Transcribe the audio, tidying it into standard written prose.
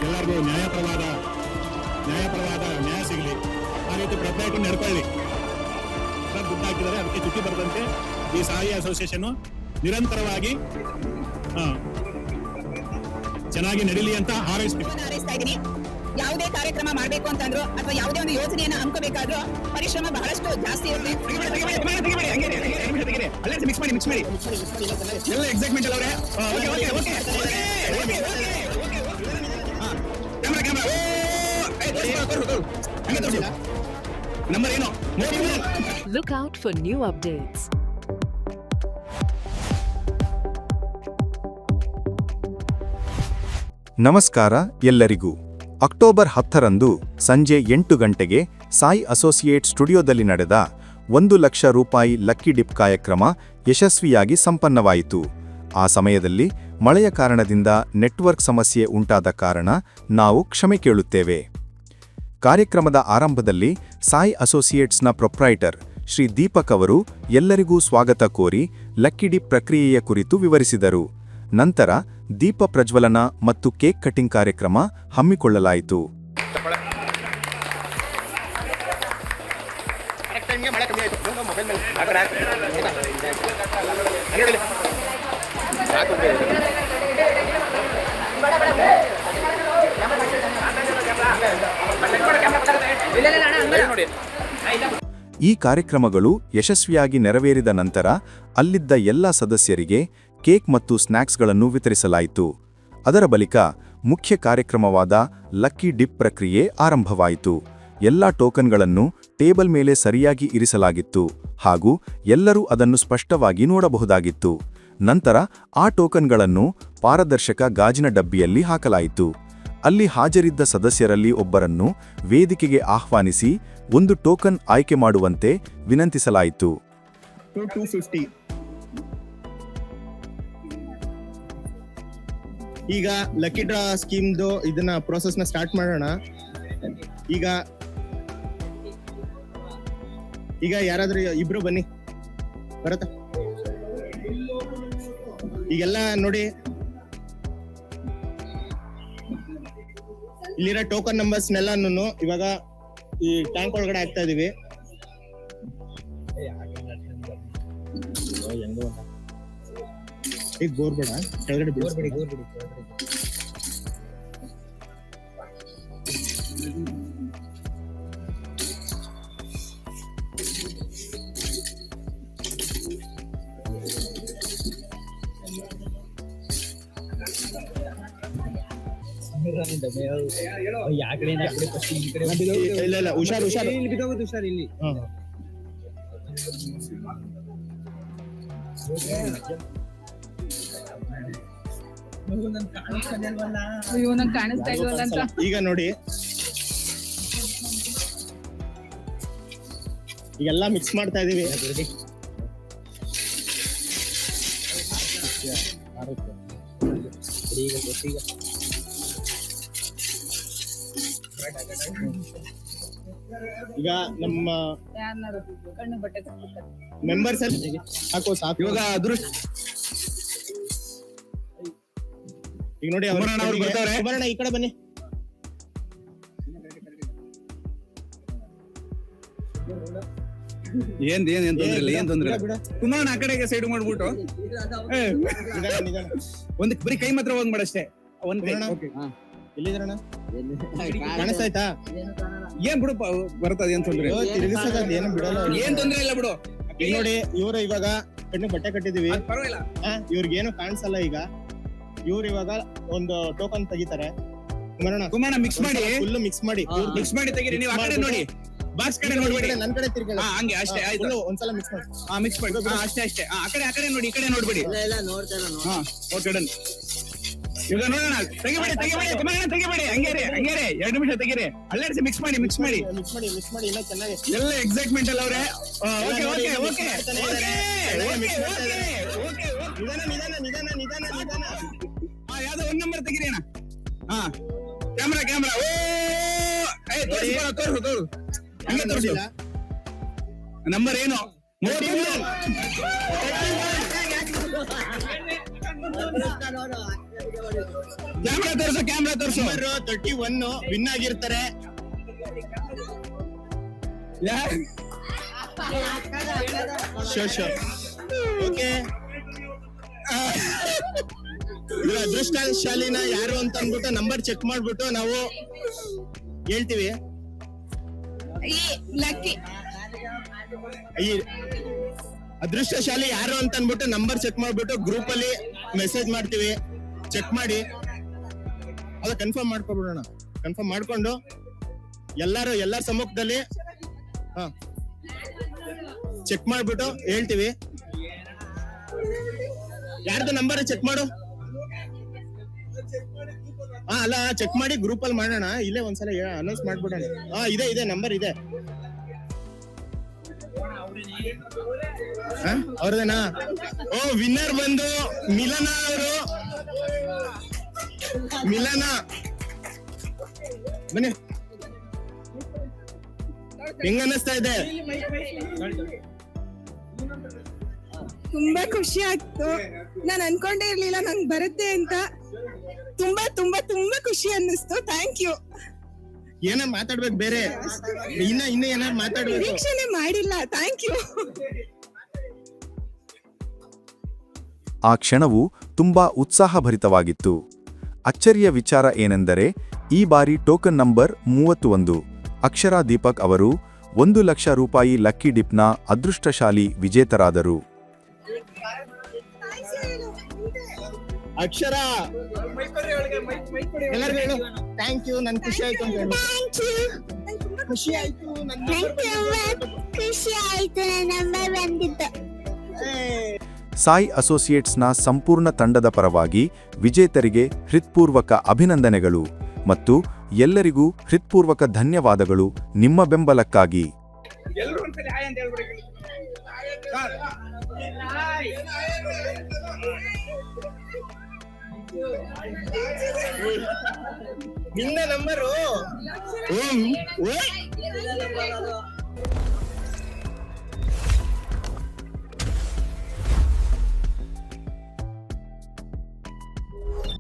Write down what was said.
ಎಲ್ಲರಿಗೂ ನ್ಯಾಯಪರವಾದ ನ್ಯಾಯ ಸಿಗಲಿ, ಆ ರೀತಿ ಪ್ರಯತ್ನ ಇಟ್ಟು ನಡ್ಕೊಳ್ಳಿ. ದುಡ್ಡು ಹಾಕಿದರೆ ಅದಕ್ಕೆ ಚುಕ್ಕಿ ಬರದಂತೆ ಈ ಸಹಾಯ ಅಸೋಸಿಯೇಷನ್ ನಿರಂತರವಾಗಿ ಚೆನ್ನಾಗಿ ನಡೀಲಿ ಅಂತ ಹಾರೈಸ್ತಾ ಇದ್ದೀನಿ. ಯಾವುದೇ ಕಾರ್ಯಕ್ರಮ ಮಾಡಬೇಕು ಅಂತಂದ್ರು ಅಥವಾ ಯಾವುದೇ ಒಂದು ಯೋಜನೆಯನ್ನ ಹಮ್ಮಿಕೋಬೇಕಾದ್ರೂ ಪರಿಶ್ರಮ ಬಹಳಷ್ಟು ಜಾಸ್ತಿ ಇರುತ್ತೆ. ಮಿಕ್ಸ್ ಮಾಡಿ ಎಲ್ಲ ಎಕ್ಸೈಟ್ಮೆಂಟ್ ಅಲ್ಲ ನಂಬರ್ ಏನು. Look out for new updates. ನಮಸ್ಕಾರ ಎಲ್ಲರಿಗೂ. ಅಕ್ಟೋಬರ್ 10ರಂದು ಸಂಜೆ 8 ಗಂಟೆಗೆ ಸಾಯಿ ಅಸೋಸಿಯೇಟ್ ಸ್ಟುಡಿಯೋದಲ್ಲಿ ನಡೆದ 1 ಲಕ್ಷ ರೂಪಾಯಿ ಲಕ್ಕಿ ಡಿಪ್ ಕಾರ್ಯಕ್ರಮ ಯಶಸ್ವಿಯಾಗಿ ಸಂಪನ್ನವಾಯಿತು. ಆ ಸಮಯದಲ್ಲಿ ಮಳೆಯ ಕಾರಣದಿಂದ ನೆಟ್ವರ್ಕ್ ಸಮಸ್ಯೆ ಉಂಟಾದ ಕಾರಣ ನಾವು ಕ್ಷಮೆ ಕೇಳುತ್ತೇವೆ. ಕಾರ್ಯಕ್ರಮದ ಆರಂಭದಲ್ಲಿ ಸಾಯಿ ಅಸೋಸಿಯೇಟ್ಸ್ನ ಪ್ರೊಪ್ರೈಟರ್ ಶ್ರೀ ದೀಪಕ್ ಅವರು ಎಲ್ಲರಿಗೂ ಸ್ವಾಗತ ಕೋರಿ ಲಕ್ಕಿ ಡಿಪ್ ಪ್ರಕ್ರಿಯೆಯ ಕುರಿತು ವಿವರಿಸಿದರು. ನಂತರ ದೀಪ ಪ್ರಜ್ವಲನ ಮತ್ತು ಕೇಕ್ ಕಟಿಂಗ್ ಕಾರ್ಯಕ್ರಮ ಹಮ್ಮಿಕೊಳ್ಳಲಾಯಿತು. ಈ ಕಾರ್ಯಕ್ರಮಗಳು ಯಶಸ್ವಿಯಾಗಿ ನೆರವೇರಿದ ನಂತರ ಅಲ್ಲಿದ್ದ ಎಲ್ಲ ಸದಸ್ಯರಿಗೆ ಕೇಕ್ ಮತ್ತು ಸ್ನ್ಯಾಕ್ಸ್ಗಳನ್ನು ವಿತರಿಸಲಾಯಿತು. ಅದರ ಬಳಿಕ ಮುಖ್ಯ ಕಾರ್ಯಕ್ರಮವಾದ ಲಕ್ಕಿ ಡಿಪ್ ಪ್ರಕ್ರಿಯೆ ಆರಂಭವಾಯಿತು. ಎಲ್ಲ ಟೋಕನ್ಗಳನ್ನು ಟೇಬಲ್ ಮೇಲೆ ಸರಿಯಾಗಿ ಇರಿಸಲಾಗಿತ್ತು ಹಾಗೂ ಎಲ್ಲರೂ ಅದನ್ನು ಸ್ಪಷ್ಟವಾಗಿ ನೋಡಬಹುದಾಗಿತ್ತು. ನಂತರ ಆ ಟೋಕನ್ಗಳನ್ನು ಪಾರದರ್ಶಕ ಗಾಜಿನ ಡಬ್ಬಿಯಲ್ಲಿ ಹಾಕಲಾಯಿತು. ಅಲ್ಲಿ ಹಾಜರಿದ್ದ ಸದಸ್ಯರಲ್ಲಿ ಒಬ್ಬರನ್ನು ವೇದಿಕೆಗೆ ಆಹ್ವಾನಿಸಿ ಒಂದು ಟೋಕನ್ ಆಯ್ಕೆ ಮಾಡುವಂತೆ ವಿನಂತಿಸಲಾಯಿತು. ಈಗ ಲಕ್ಕಿ ಡ್ರಾ ಸ್ಕೀಮ್ದು ಇದನ್ನ ಪ್ರೋಸೆಸ್ನ ಸ್ಟಾರ್ಟ್ ಮಾಡೋಣ. ಈಗ ಯಾರಾದ್ರೂ ಇಬ್ರು ಬನ್ನಿ, ಬರತ್ತ. ಈಗೆಲ್ಲ ನೋಡಿ, ಇಲ್ಲಿರೋ ಟೋಕನ್ ನಂಬರ್ಸ್ನೆಲ್ಲಾನು ಇವಾಗ ಈ ಟ್ಯಾಂಕ್ ಒಳಗಡೆ ಹಾಕ್ತಾ ಇದೀವಿ. ಈಗ ಗೋರ್ಬೇಡ, ಕೆಳಗಡೆ ಬಿಡಿಸ್ಬೇಡಿ. ಇಲ್ಲ ಹುಷಾರು ಇಲ್ಲಿ. ಈಗ ನೋಡಿ, ಈಗೆಲ್ಲ ಮಿಕ್ಸ್ ಮಾಡ್ತಾ ಇದೀವಿ. ಈಗ ನಮ್ಮ ಮೆಂಬರ್ಸ್ ಸಾಕು ಸಾಕು. ಇವಾಗ ಅದೃಷ್ಟ ಈಗ ನೋಡಿ, ಸುವರ್ಣ ಈ ಕಡೆ ಬನ್ನಿ. ಏನ್ ತೊಂದ್ರೆ ಕುಮಾರಣ್ಣ ಆ ಕಡೆಗೆ ಸೈಡ್ ಮಾಡ್ಬಿಟ್ಟು ಒಂದ್ ಬರೀ ಕೈ ಮಾತ್ರ ಹೋಗ್ ಮಾಡಷ್ಟೇ. ಎಲ್ಲಿದ್ರಣ್ಣ? ಕಾಣಿಸ್ತಾಯ್ತಾ? ಏನ್ ಬಿಡು ಬರ್ತದ, ಏನ್ ತೊಂದ್ರೆ ಏನು ಬಿಡಲ್ಲ, ಏನ್ ತೊಂದ್ರೆ ಇಲ್ಲ ಬಿಡು. ಈಗ ನೋಡಿ, ಇವ್ರು ಇವಾಗ ಕಣ್ಣಿಗೆ ಬಟ್ಟೆ ಕಟ್ಟಿದೀವಿ, ಇವ್ರಿಗೇನು ಕಾಣಿಸಲ್ಲ. ಈಗ ಇವ್ರು ಇವಾಗ ಒಂದು ಟೋಕನ್ ತೆಗಿತಾರೆ. ಕುಮಾರಣ್ಣ ಮಿಕ್ಸ್ ಮಾಡಿ, ಫುಲ್ ಮಿಕ್ಸ್ ಮಾಡಿ ತೆಗೀರಿ. ನೀವು ಆ ಕಡೆ ನೋಡಿ, ಬಾಕ್ಸ್ ಕಡೆ ನೋಡ್ಬೇಡಿ, ನನ್ ಕಡೆ ತಿರ್ಗಲ್ಲ. ಹಂಗೆ ಅಷ್ಟೇ ಆಯ್ತು. ಒಂದ್ಸಲ ಮಿಕ್ಸ್ ಮಾಡಿ ಅಷ್ಟೇ. ಆ ಕಡೆ ನೋಡಿ, ಈ ಕಡೆ ನೋಡ್ಬೇಡಿ. Okay done. ಈಗ ನೋಡೋಣ, ತೆಗಿಬೇಡಿ ಕುಮಾರಣ್ಣ, ತೆಗಿಬೇಡಿ. ಹಂಗೇರಿ 2 ನಿಮಿಷ ತೆಗೀರಿ. ಅಲ್ಲಾಡಿಸಿ ಮಿಕ್ಸ್ ಮಾಡಿ ಇಲ್ಲ ಚೆನ್ನಾಗಿ ಎಲ್ಲ ಎಕ್ಸೈಟ್ಮೆಂಟ್ ಅಲ್ಲ ಅವ್ರೆ. ನಿಧಾನ. ಯಾವ್ದೋ 1 ನಂಬರ್ ತೆಗೀರಿ ಅಣ್ಣ. ಕ್ಯಾಮ್ರಾ ತೋರ್ಸು. ಹಂಗೆ ತೋರಿಸಿಲ್ಲ. ನಂಬರ್ ಏನು? ಕ್ಯಾಮ್ರಾ ತೋರ್ಸು. ನಂಬರ್ 31 ವಿನ್ ಆಗಿರ್ತಾರೆ. Sure okay. ಇವ್ರ ಅದೃಷ್ಟಶಾಲಿನ ಯಾರು ಅಂತ ಅಂದ್ಬಿಟ್ಟು ನಂಬರ್ ಚೆಕ್ ಮಾಡ್ಬಿಟ್ಟು ನಾವು ಹೇಳ್ತೀವಿ. ಲಕ್ಕಿ ಈ ಅದೃಷ್ಟಶಾಲಿ ಯಾರು ಅಂತ ಅನ್ಬಿಟ್ಟು ನಂಬರ್ ಚೆಕ್ ಮಾಡ್ಬಿಟ್ಟು ಗ್ರೂಪ್ ಅಲ್ಲಿ ಮೆಸೇಜ್ ಮಾಡ್ತೀವಿ. ಚೆಕ್ ಮಾಡಿ ಅದ ಕನ್ಫರ್ಮ್ ಮಾಡ್ಕೊಬಿಡೋಣ. ಕನ್ಫರ್ಮ್ ಮಾಡ್ಕೊಂಡು ಎಲ್ಲರ ಸಮ್ಮುಖದಲ್ಲಿ ಚೆಕ್ ಮಾಡ್ಬಿಟ್ಟು ಹೇಳ್ತೀವಿ. ಯಾರ್ದು ನಂಬರ್ ಚೆಕ್ ಮಾಡು. ಅಲ್ಲ ಚೆಕ್ ಮಾಡಿ ಗ್ರೂಪ್ ಅಲ್ಲಿ ಮಾಡೋಣ. ಇಲ್ಲೇ ಒಂದ್ಸಲ ಅನೌನ್ಸ್ ಮಾಡ್ಬಿಡೋಣ. ಇದೆ ನಂಬರ್ ಇದೆ. ಅವ್ರದೇನಾ? ವಿನ್ನರ್ ಬಂದು ಮಿಲನಾ ಅವರು. ಮಿಲನಾ ಬನ್ನಿ. ಹೆಂಗ ಅನ್ನಿಸ್ತಾ ಇದೆ? ತುಂಬಾ ಖುಷಿ ಆಗ್ತು. ನಾನು ಅನ್ಕೊಂಡೇ ಇರ್ಲಿಲ್ಲ ನಂಗೆ ಬರುತ್ತೆ ಅಂತ. ತುಂಬಾ ತುಂಬಾ ತುಂಬಾ ಖುಷಿ ಅನ್ನಿಸ್ತು. Thank you. ಏನಾರು ಮಾತಾಡ್ಬೇಕು ಬೇರೆ? ಇನ್ನ ಏನಾರು ಮಾತಾಡ್ಬೇಕು? ನಿರೀಕ್ಷೆನೆ ಮಾಡಿಲ್ಲ. Thank you. ಆ ಕ್ಷಣವು ತುಂಬಾ ಉತ್ಸಾಹಭರಿತವಾಗಿತ್ತು. ಅಚ್ಚರಿಯ ವಿಚಾರ ಏನೆಂದರೆ ಈ ಬಾರಿ ಟೋಕನ್ ನಂಬರ್ 31 ಅಕ್ಷರಾ ದೀಪಕ್ ಅವರು 1 ಲಕ್ಷ ರೂಪಾಯಿ ಲಕ್ಕಿ ಡಿಪ್ನ ಅದೃಷ್ಟಶಾಲಿ ವಿಜೇತರಾದರು. ಅಕ್ಷರ ಎಲ್ಲರಿಗೂ ಹೇಳು ಥ್ಯಾಂಕ್ ಯು. ನನ್ ಖುಷಿ ಆಯ್ತು ಅಂತ ಹೇಳು. ಖುಷಿ ಆಯ್ತು. ಖುಷಿ ಆಯ್ತು. ನನ್ನ ನಂಬರ್ ಬಂದಿತ್ತು. ಸಾಯಿ ಅಸೋಸಿಯೇಟ್ಸ್ನ ಸಂಪೂರ್ಣ ತಂಡದ ಪರವಾಗಿ ವಿಜೇತರಿಗೆ ಹೃತ್ಪೂರ್ವಕ ಅಭಿನಂದನೆಗಳು ಮತ್ತು ಎಲ್ಲರಿಗೂ ಹೃತ್ಪೂರ್ವಕ ಧನ್ಯವಾದಗಳು ನಿಮ್ಮ ಬೆಂಬಲಕ್ಕಾಗಿ. ಎಲ್ಲರೂ ಒಂದ್ಸಲಿ ಹಾಯ್ ಅಂತ ಹೇಳ್ಬಿಡಿ. ನಿನ್ನ ನಂಬರು